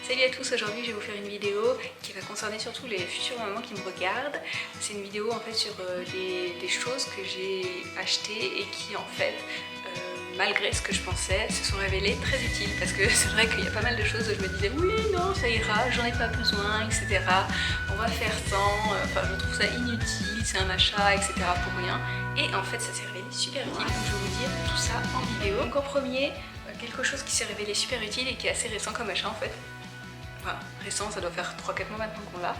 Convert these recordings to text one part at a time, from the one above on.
Salut à tous, aujourd'hui je vais vous faire une vidéo qui va concerner surtout les futures mamans qui me regardent. C'est une vidéo en fait sur des choses que j'ai achetées et qui en fait, malgré ce que je pensais, se sont révélées très utiles. Parce que c'est vrai qu'il y a pas mal de choses où je me disais oui non ça ira, j'en ai pas besoin, etc. On va faire sans, enfin je trouve ça inutile, c'est un achat, etc. pour rien. Et en fait ça s'est révélé super utile, donc je vais vous dire tout ça en vidéo. Donc en premier, quelque chose qui s'est révélé super utile et qui est assez récent comme achat en fait. Enfin, récent, ça doit faire 3-4 mois maintenant qu'on l'a,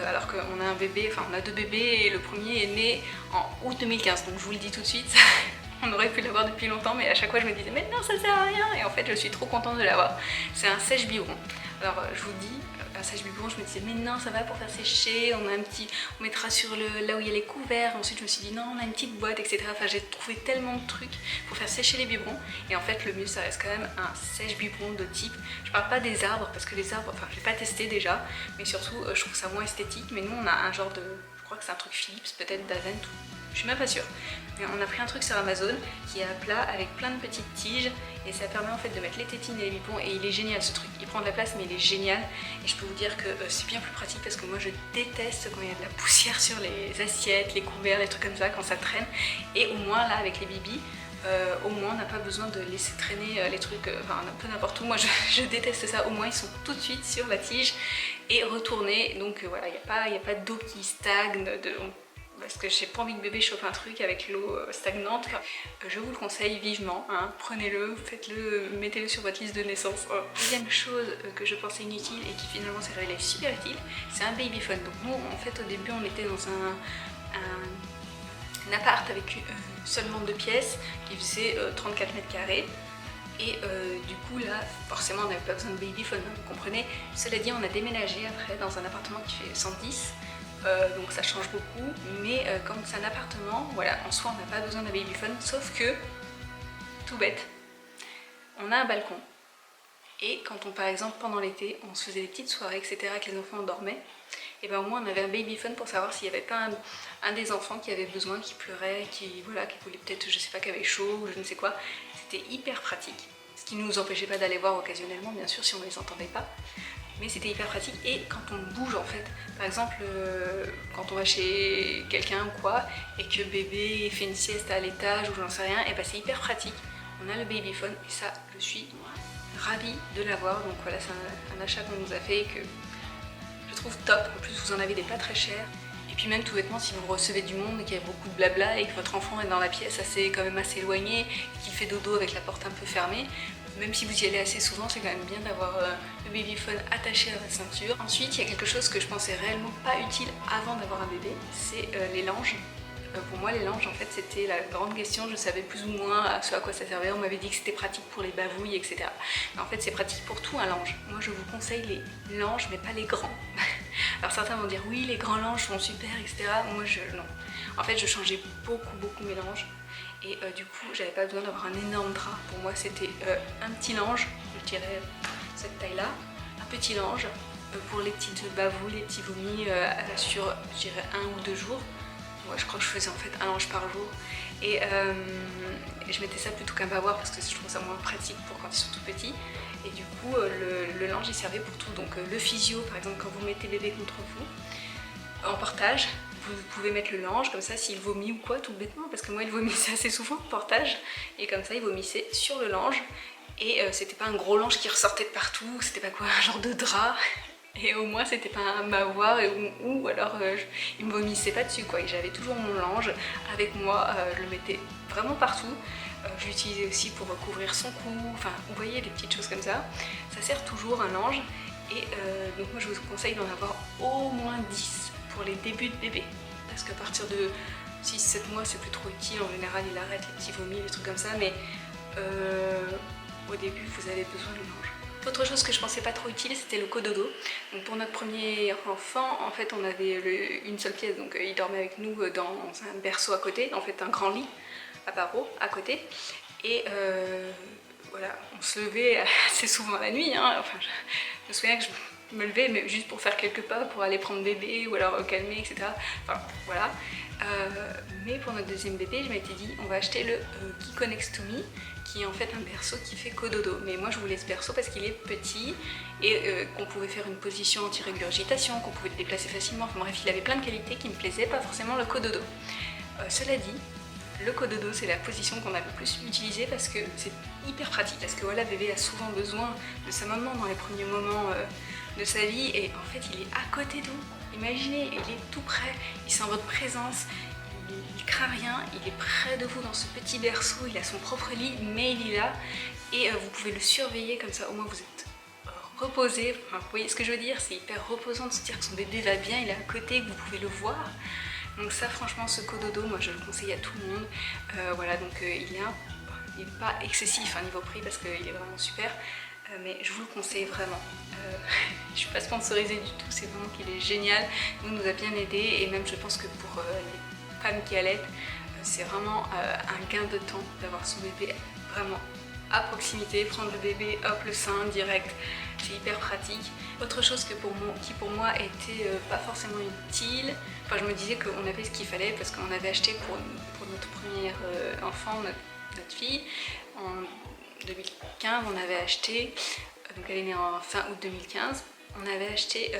alors qu'on a un bébé, enfin on a 2 bébés et le premier est né en août 2015, donc je vous le dis tout de suite, on aurait pu l'avoir depuis longtemps, mais à chaque fois je me disais mais non ça sert à rien, et en fait je suis trop contente de l'avoir. C'est un sèche-biberon. Alors je vous dis, un sèche-biberon, je me disais mais non ça va pour faire sécher, on mettra sur là où il y a les couverts. Ensuite je me suis dit non on a une petite boîte, etc. Enfin j'ai trouvé tellement de trucs pour faire sécher les biberons, et en fait le mieux ça reste quand même un sèche-biberon de type, je parle pas des arbres parce que les arbres, enfin j'ai pas testé déjà, mais surtout je trouve ça moins esthétique. Mais nous on a un genre de, je crois que c'est un truc Philips, peut-être d'Avent, je suis même pas sûre. Mais on a pris un truc sur Amazon qui est à plat avec plein de petites tiges, et ça permet en fait de mettre les tétines et les biberons, et il est génial ce truc. Il prend de la place mais il est génial, et je peux vous dire que c'est bien plus pratique parce que moi je déteste quand il y a de la poussière sur les assiettes, les couverts, les trucs comme ça, quand ça traîne. Et au moins là avec les bibis, au moins on n'a pas besoin de laisser traîner les trucs, enfin un peu n'importe où. Moi je déteste ça, au moins ils sont tout de suite sur la tige et retournés. Donc voilà, il n'y a pas d'eau qui stagne, parce que j'ai pas envie que bébé chauffe un truc avec l'eau stagnante. Je vous le conseille vivement, hein. Prenez-le, faites-le, mettez-le sur votre liste de naissance. Deuxième chose que je pensais inutile et qui finalement s'est révélée super utile, c'est un babyphone. Donc nous en fait au début on était dans un appart avec seulement 2 pièces qui faisait 34 mètres carrés. Et du coup là forcément on n'avait pas besoin de babyphone, hein, vous comprenez. Cela dit on a déménagé après dans un appartement qui fait 110. Donc ça change beaucoup, mais comme c'est un appartement, voilà, en soi on n'a pas besoin d'un babyphone, sauf que, tout bête, on a un balcon, et quand on, par exemple pendant l'été, on se faisait des petites soirées, etc., que les enfants dormaient, et ben au moins on avait un babyphone pour savoir s'il n'y avait pas un des enfants qui avait besoin, qui pleurait, qui voulait peut-être, je sais pas, qui avait chaud, ou je ne sais quoi. C'était hyper pratique, ce qui ne nous empêchait pas d'aller voir occasionnellement, bien sûr, si on ne les entendait pas. Mais c'était hyper pratique. Et quand on bouge en fait, par exemple quand on va chez quelqu'un ou quoi, et que bébé fait une sieste à l'étage ou j'en sais rien, et ben c'est hyper pratique. On a le babyphone et ça je suis ravie de l'avoir. Donc voilà, c'est un achat qu'on nous a fait et que je trouve top. En plus vous en avez des pas très chers. Et puis même tout bêtement, si vous recevez du monde et qu'il y a beaucoup de blabla et que votre enfant est dans la pièce quand même assez éloigné et qu'il fait dodo avec la porte un peu fermée, même si vous y allez assez souvent, c'est quand même bien d'avoir le babyphone attaché à la ceinture. Ensuite, il y a quelque chose que je pensais réellement pas utile avant d'avoir un bébé, c'est les langes. Pour moi, les langes, en fait, c'était la grande question. Je savais plus ou moins ce à quoi ça servait. On m'avait dit que c'était pratique pour les bavouilles, etc. Mais en fait, c'est pratique pour tout un lange. Moi, je vous conseille les langes, mais pas les grands. Alors certains vont dire oui, les grands langes sont super, etc. Moi, non. En fait, je changeais beaucoup mes langes. Et du coup, j'avais pas besoin d'avoir un énorme drap. Pour moi, c'était un petit lange, je dirais cette taille-là, un petit lange pour les petites bavouilles, les petits vomis sur, je dirais, 1 ou 2 jours. Moi, je crois que je faisais en fait un lange par jour. Et je mettais ça plutôt qu'un bavoir parce que je trouve ça moins pratique pour quand ils sont tout petits. Et du coup, le lange, il servait pour tout. Donc le physio, par exemple, quand vous mettez bébé contre vous, en portage, vous pouvez mettre le lange, comme ça s'il vomit ou quoi, tout bêtement, parce que moi il vomissait assez souvent en portage, et comme ça il vomissait sur le lange, et c'était pas un gros lange qui ressortait de partout, c'était pas quoi, un genre de drap, et au moins c'était pas un bavoir, ou alors il me vomissait pas dessus quoi, et j'avais toujours mon lange avec moi, je le mettais vraiment partout. Je l'utilisais aussi pour recouvrir son cou, enfin vous voyez les petites choses comme ça, ça sert toujours un lange, et donc moi je vous conseille d'en avoir au moins 10 pour les débuts de bébé, parce qu'à partir de 6-7 mois c'est plus trop utile, en général il arrête les petits vomis, les trucs comme ça, mais au début vous avez besoin de lange. Autre chose que je pensais pas trop utile, c'était le cododo. Donc pour notre premier enfant, en fait on avait une seule pièce, donc il dormait avec nous dans un berceau à côté, en fait un grand lit à barreaux à côté, et voilà, on se levait assez souvent la nuit, hein. Enfin, je me souviens que je me levais mais juste pour faire quelques pas, pour aller prendre bébé ou alors calmer, etc. Enfin voilà. Mais pour notre deuxième bébé, je m'étais dit on va acheter le Kiko Next to Me, qui est en fait un berceau qui fait cododo. Mais moi je voulais ce berceau parce qu'il est petit et qu'on pouvait faire une position anti-régurgitation, qu'on pouvait le déplacer facilement. Enfin bref, il avait plein de qualités qui me plaisaient, pas forcément le cododo. Cela dit, le cododo c'est la position qu'on a le plus utilisée parce que c'est hyper pratique, parce que voilà, bébé a souvent besoin de sa maman dans les premiers moments de sa vie, et en fait il est à côté de vous. Imaginez, il est tout près, il sent votre présence, il craint rien, il est près de vous dans ce petit berceau, il a son propre lit, mais il est là, et vous pouvez le surveiller comme ça, au moins vous êtes reposé. Enfin, vous voyez ce que je veux dire, c'est hyper reposant de se dire que son bébé va bien, il est à côté, que vous pouvez le voir. Donc ça, franchement, ce cododo, moi je le conseille à tout le monde. Voilà, donc il n'est pas excessif niveau prix parce qu'il est vraiment super, mais je vous le conseille vraiment. Je ne suis pas sponsorisée du tout, c'est vraiment qu'il est génial. Nous a bien aidé, et même je pense que pour les femmes qui allaitent, c'est vraiment un gain de temps d'avoir son bébé vraiment à proximité, prendre le bébé, hop, le sein direct, c'est hyper pratique. Autre chose qui pour moi était pas forcément utile, enfin je me disais qu'on avait ce qu'il fallait parce qu'on avait acheté pour notre premier enfant, notre fille, en 2015 on avait acheté, donc elle est née en fin août 2015, on avait acheté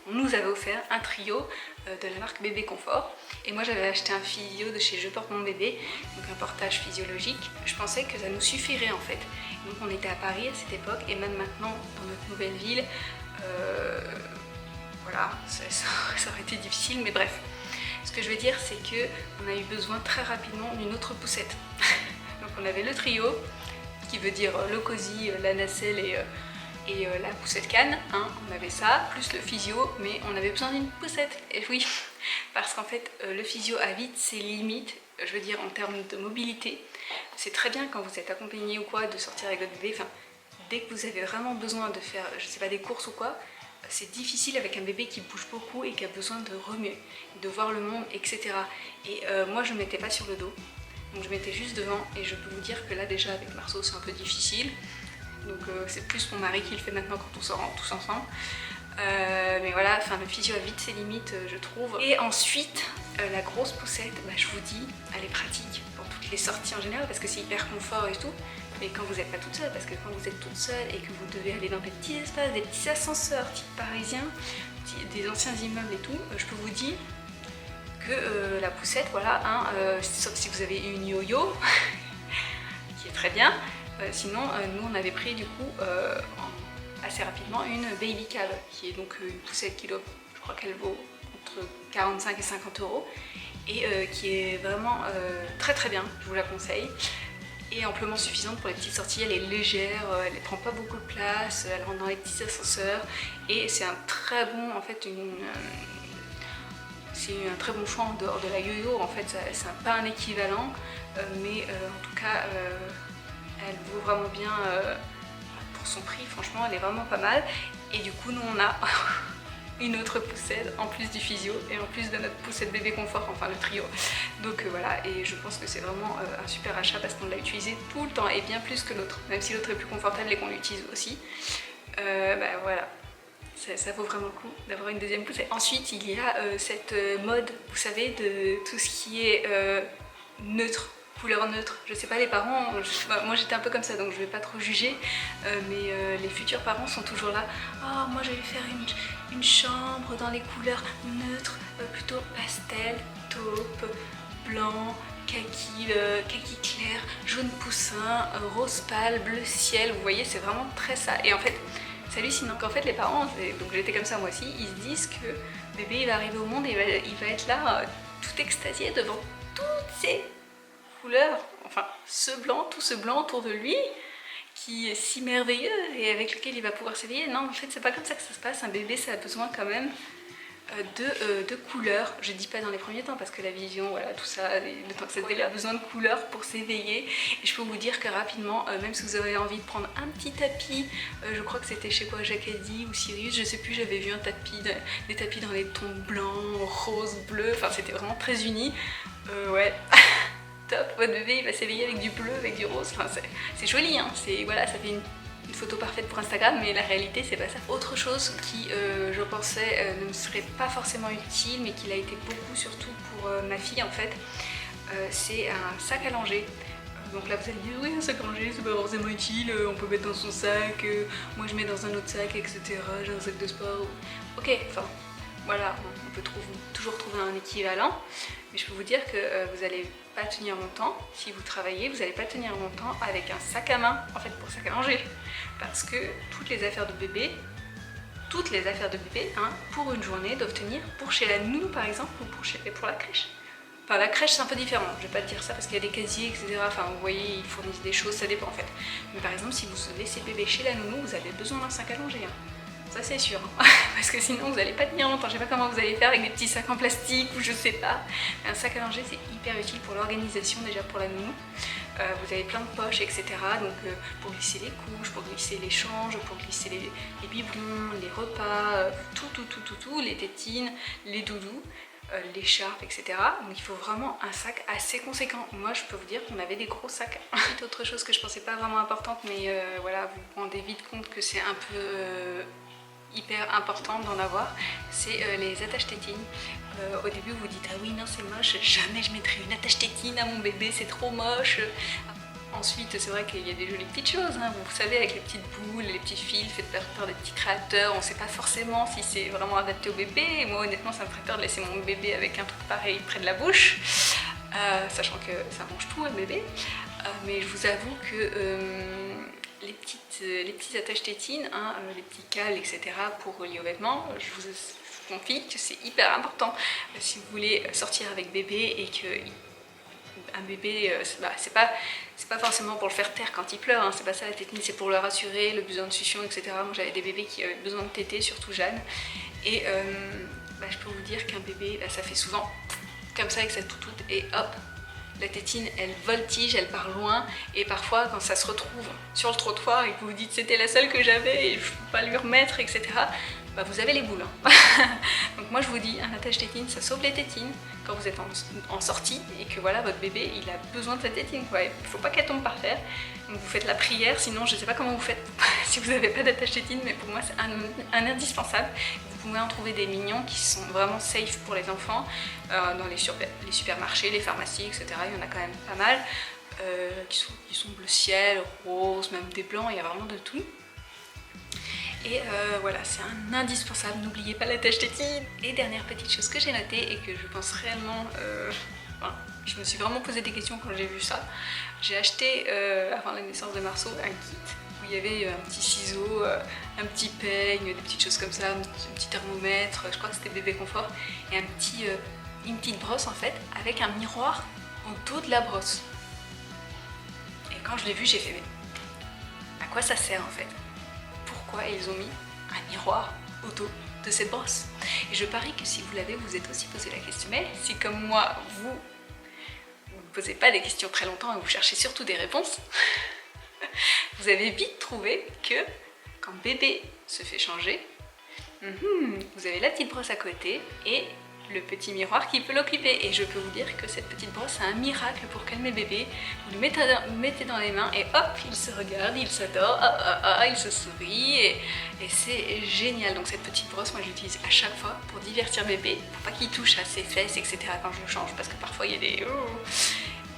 on nous avait offert un trio de la marque Bébé Confort, et moi j'avais acheté un physio de chez Je Porte Mon Bébé, donc un portage physiologique. Je pensais que ça nous suffirait en fait. Donc on était à Paris à cette époque, et même maintenant dans notre nouvelle ville, voilà, ça aurait été difficile, mais bref. Ce que je veux dire, c'est que on a eu besoin très rapidement d'une autre poussette. Donc on avait le trio, qui veut dire le cosy, la nacelle et la poussette canne, hein, on avait ça, plus le physio, mais on avait besoin d'une poussette, et oui, parce qu'en fait le physio a vite ses limites, je veux dire en termes de mobilité. C'est très bien quand vous êtes accompagné ou quoi de sortir avec votre bébé, enfin, dès que vous avez vraiment besoin de faire, je sais pas, des courses ou quoi, c'est difficile avec un bébé qui bouge beaucoup et qui a besoin de remuer, de voir le monde, etc. Et moi je ne mettais pas sur le dos, donc je mettais juste devant, et je peux vous dire que là déjà avec Marceau c'est un peu difficile. Donc c'est plus mon mari qui le fait maintenant quand on sort tous ensemble. Mais voilà, enfin, le physio a vite ses limites, je trouve. Et ensuite, la grosse poussette, bah, je vous dis, elle est pratique pour toutes les sorties en général parce que c'est hyper confort et tout. Mais quand vous n'êtes pas toute seule, parce que quand vous êtes toute seule et que vous devez aller dans des petits espaces, des petits ascenseurs type parisien, des anciens immeubles et tout, je peux vous dire que la poussette, voilà, hein, sauf si vous avez une yo-yo, qui est très bien. Sinon, nous on avait pris du coup assez rapidement une Baby Cab, qui est donc une poussette qui doit, je crois qu'elle vaut entre 45 et 50 €, et qui est vraiment très très bien, je vous la conseille, et amplement suffisante pour les petites sorties. Elle est légère, elle ne prend pas beaucoup de place, elle rentre dans les petits ascenseurs, et c'est un très bon, en fait, c'est un très bon choix en dehors de la yo-yo. En fait, c'est pas un équivalent, mais en tout cas elle vaut vraiment bien pour son prix, franchement elle est vraiment pas mal. Et du coup nous on a une autre poussette en plus du physio et en plus de notre poussette bébé confort, enfin le trio. Donc voilà, et je pense que c'est vraiment un super achat parce qu'on l'a utilisé tout le temps et bien plus que l'autre, même si l'autre est plus confortable et qu'on l'utilise aussi. Bah voilà, ça vaut vraiment le coup d'avoir une deuxième poussette. Ensuite il y a cette mode, vous savez, de tout ce qui est neutre, couleur neutre. Je sais pas, les parents, moi j'étais un peu comme ça donc je vais pas trop juger, mais les futurs parents sont toujours là. Oh, moi je vais faire une chambre dans les couleurs neutres, plutôt pastel, taupe, blanc, kaki, kaki clair, jaune poussin, rose pâle, bleu ciel. Vous voyez, c'est vraiment très ça. Et en fait, c'est hallucinant qu'en fait les parents, donc j'étais comme ça moi aussi, ils se disent que bébé il va arriver au monde et il va être là tout extasié devant toutes ces couleurs, enfin tout ce blanc autour de lui qui est si merveilleux et avec lequel il va pouvoir s'éveiller. Non, en fait c'est pas comme ça que ça se passe. Un bébé ça a besoin quand même de couleurs. Je dis pas dans les premiers temps parce que la vision, voilà, tout ça, le temps que ça se développe, a besoin de couleurs pour s'éveiller. Et je peux vous dire que rapidement, même si vous avez envie de prendre un petit tapis, je crois que c'était chez quoi, Jacadi ou Sirius, je sais plus, j'avais vu un tapis, des tapis dans les tons blancs, rose, bleu, enfin c'était vraiment très uni. Ouais. Top, votre bébé il va s'éveiller avec du bleu, avec du rose, enfin c'est joli, hein, voilà, ça fait une photo parfaite pour Instagram, mais la réalité c'est pas ça. Autre chose qui je pensais ne me serait pas forcément utile, mais qui l'a été beaucoup surtout pour ma fille en fait, c'est un sac à langer. Donc là vous allez dire oui un sac à manger c'est pas forcément utile, on peut mettre dans son sac, moi je mets dans un autre sac etc, j'ai un sac de sport. Ok, enfin voilà, on peut toujours trouver un équivalent, mais je peux vous dire que vous n'allez pas tenir longtemps, si vous travaillez, vous n'allez pas tenir longtemps avec un sac à main, en fait pour sac à manger, parce que toutes les affaires de bébé, hein, pour une journée doivent tenir pour chez la nounou par exemple, ou pour la crèche. Enfin la crèche c'est un peu différent, je vais pas te dire ça parce qu'il y a des casiers etc, enfin vous voyez ils fournissent des choses, ça dépend en fait. Mais par exemple si vous laissez bébé chez la nounou, vous avez besoin d'un sac à manger. Hein. Ça c'est sûr, hein. Parce que sinon vous n'allez pas tenir longtemps, je sais pas comment vous allez faire avec des petits sacs en plastique ou je sais pas. Mais un sac à manger c'est hyper utile pour l'organisation déjà pour la nounou. Vous avez plein de poches etc, donc pour glisser les couches, pour glisser les changes, pour glisser les biberons, les repas, tout, les tétines, les doudous. L'écharpe, etc. Donc il faut vraiment un sac assez conséquent. Moi je peux vous dire qu'on avait des gros sacs. Autre chose que je pensais pas vraiment importante, mais voilà, vous vous rendez vite compte que c'est un peu hyper important d'en avoir, c'est les attaches tétines. Au début vous dites ah oui non c'est moche, jamais je mettrai une attache tétine à mon bébé, c'est trop moche. Ensuite, c'est vrai qu'il y a des jolies petites choses, hein. Vous savez, avec les petites boules, les petits fils faits par des petits créateurs, on ne sait pas forcément si c'est vraiment adapté au bébé. Et moi, honnêtement, ça me ferait peur de laisser mon bébé avec un truc pareil près de la bouche, sachant que ça mange tout, un bébé. Mais je vous avoue que les petites attaches tétines, hein, les petits cales, etc. pour relier aux vêtements, je vous confie que c'est hyper important. Si vous voulez sortir avec bébé et que un bébé, c'est pas forcément pour le faire taire quand il pleure, hein, c'est pas ça la tétine, c'est pour le rassurer, le besoin de succion, etc. Moi j'avais des bébés qui avaient besoin de téter, surtout Jeanne, et je peux vous dire qu'un bébé, ça fait souvent comme ça avec sa toutoute et hop, la tétine elle voltige, elle part loin, et parfois quand ça se retrouve sur le trottoir et que vous vous dites c'était la seule que j'avais et je peux pas lui remettre, etc. Vous avez les boules. Hein. Donc moi je vous dis, un attache tétine ça sauve les tétines quand vous êtes en sortie et que voilà votre bébé il a besoin de sa tétine, quoi. Il ne faut pas qu'elle tombe par terre. Donc vous faites la prière, sinon je ne sais pas comment vous faites si vous n'avez pas d'attache tétine, mais pour moi c'est un indispensable. Vous pouvez en trouver des mignons qui sont vraiment safe pour les enfants dans les supermarchés, les pharmacies, etc. Il y en a quand même pas mal qui sont bleu ciel, rose, même des blancs, il y a vraiment de tout. Et voilà, c'est un indispensable, n'oubliez pas l'attache tétine. Et dernière petite chose que j'ai notée et que je pense réellement, je me suis vraiment posé des questions quand j'ai vu ça. J'ai acheté avant la naissance de Marceau un kit où il y avait un petit ciseau, un petit peigne, des petites choses comme ça, un petit thermomètre, je crois que c'était bébé confort, et une petite brosse en fait, avec un miroir au dos de la brosse. Et quand je l'ai vu, j'ai fait mais à quoi ça sert en fait? Pourquoi ils ont mis un miroir au dos de cette brosse? Et je parie que si vous l'avez, vous êtes aussi posé la question. Mais si comme moi, vous ne posez pas des questions très longtemps et vous cherchez surtout des réponses, vous avez vite trouvé que quand bébé se fait changer, vous avez la petite brosse à côté et le petit miroir qui peut l'occuper. Et je peux vous dire que cette petite brosse a un miracle pour calmer bébé. Vous le mettez dans les mains et hop, il se regarde, il s'adore, il se sourit et c'est génial. Donc cette petite brosse, moi j'utilise à chaque fois pour divertir bébé, pour pas qu'il touche à ses fesses, etc. quand je le change, parce que parfois il y a des...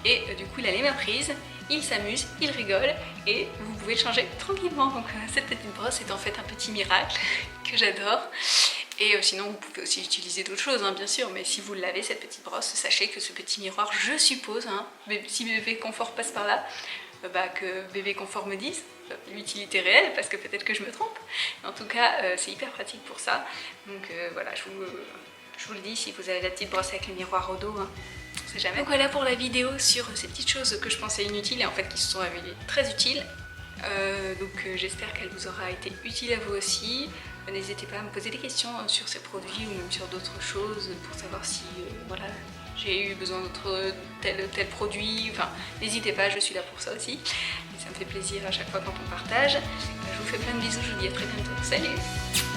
Et du coup il a les mains prises, il s'amuse, il rigole et vous pouvez le changer tranquillement. Donc cette petite brosse est en fait un petit miracle que j'adore. Et sinon vous pouvez aussi utiliser d'autres choses, hein, bien sûr, mais si vous l'avez cette petite brosse, sachez que ce petit miroir, je suppose, hein, si bébé confort passe par là, que bébé confort me dise l'utilité réelle, parce que peut-être que je me trompe. En tout cas, c'est hyper pratique pour ça. Donc voilà, je vous le dis, si vous avez la petite brosse avec le miroir au dos, hein, on sait jamais. Donc voilà pour la vidéo sur ces petites choses que je pensais inutiles et en fait qui se sont révélées très utiles. J'espère qu'elle vous aura été utile à vous aussi. N'hésitez pas à me poser des questions sur ces produits ou même sur d'autres choses pour savoir si voilà, j'ai eu besoin d'autres tel produit. Enfin, n'hésitez pas, je suis là pour ça aussi. Et ça me fait plaisir à chaque fois quand on partage. Je vous fais plein de bisous, je vous dis à très bientôt. Salut!